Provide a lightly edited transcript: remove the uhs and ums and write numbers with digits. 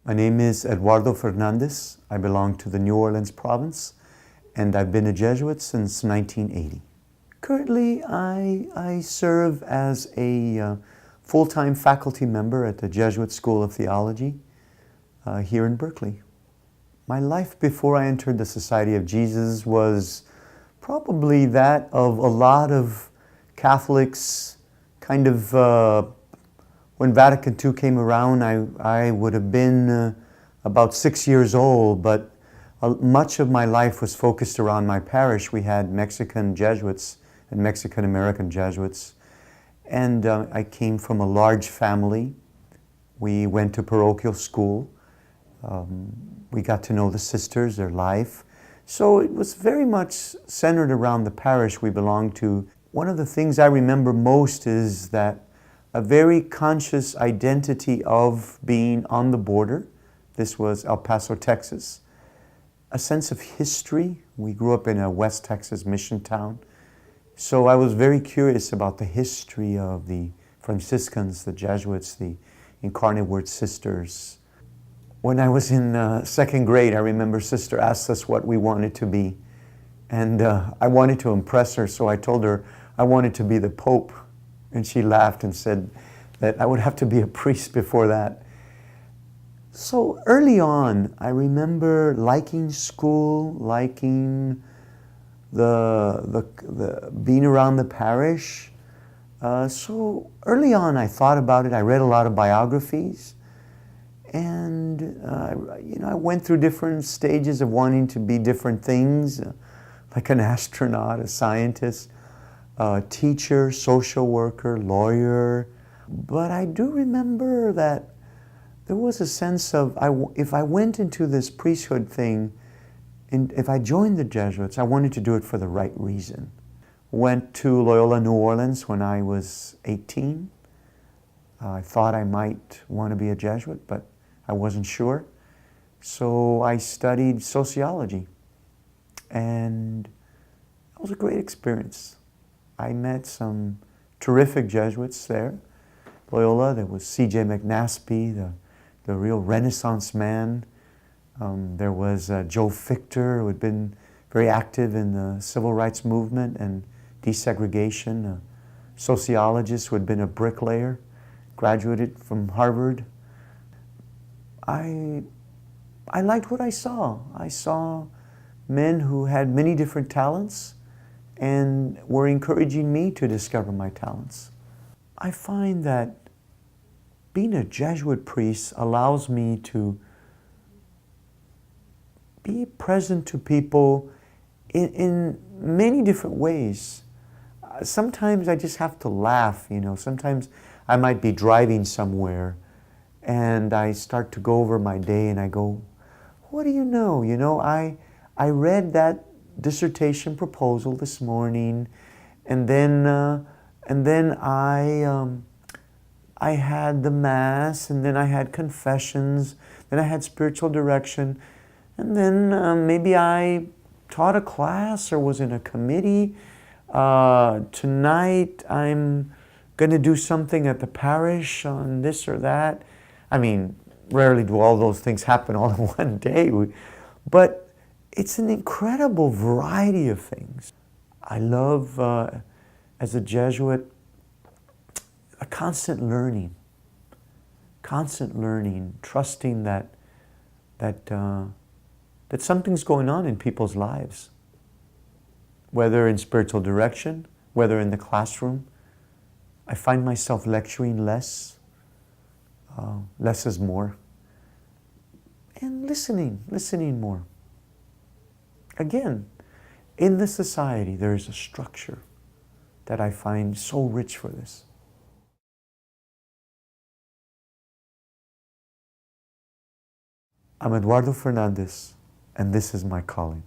My name is Eduardo Fernandez. I belong to the New Orleans province, and I've been a Jesuit since 1980. Currently, I serve as a full-time faculty member at the Jesuit School of Theology here in Berkeley. My life before I entered the Society of Jesus was probably that of a lot of Catholics. Kind of when Vatican II came around, I would have been about 6 years old, but much of my life was focused around my parish. We had Mexican Jesuits and Mexican-American Jesuits, and I came from a large family. We went to parochial school. We got to know the sisters, their life. So it was very much centered around the parish we belonged to. One of the things I remember most is that a very conscious identity of being on the border. This was El Paso, Texas. A sense of history. We grew up in a West Texas mission town. So I was very curious about the history of the Franciscans, the Jesuits, the Incarnate Word sisters. When I was in second grade, I remember Sister asked us what we wanted to be. And I wanted to impress her, so I told her I wanted to be the Pope. And she laughed and said that I would have to be a priest before that. So early on, I remember liking school, liking the being around the parish. So early on, I thought about it. I read a lot of biographies. And I went through different stages of wanting to be different things, like an astronaut, a scientist, a teacher, social worker, lawyer. But I do remember that there was a sense of, if I went into this priesthood thing, and if I joined the Jesuits, I wanted to do it for the right reason. Went to Loyola, New Orleans when I was 18. I thought I might want to be a Jesuit, but I wasn't sure. So I studied sociology, and it was a great experience. I met some terrific Jesuits there. Loyola, there was C.J. McNaspy, the real Renaissance man. There was Joe Fichter, who had been very active in the civil rights movement and desegregation, a sociologist who had been a bricklayer, graduated from Harvard. I liked what I saw. I saw men who had many different talents and were encouraging me to discover my talents. I find that being a Jesuit priest allows me to be present to people in many different ways. Sometimes I just have to laugh, Sometimes I might be driving somewhere and I start to go over my day and I go, what do you know? I read that dissertation proposal this morning, and then I had the Mass, and then I had confessions, then I had spiritual direction, and then maybe I taught a class or was in a committee. Tonight I'm going to do something at the parish on this or that. I mean, rarely do all those things happen all in one day, but it's an incredible variety of things. I love, as a Jesuit, a constant learning, trusting that something's going on in people's lives, whether in spiritual direction, whether in the classroom. I find myself lecturing less. Less is more. And listening more. Again, in the society, there is a structure that I find so rich for this. I'm Eduardo Fernandez, and this is my calling.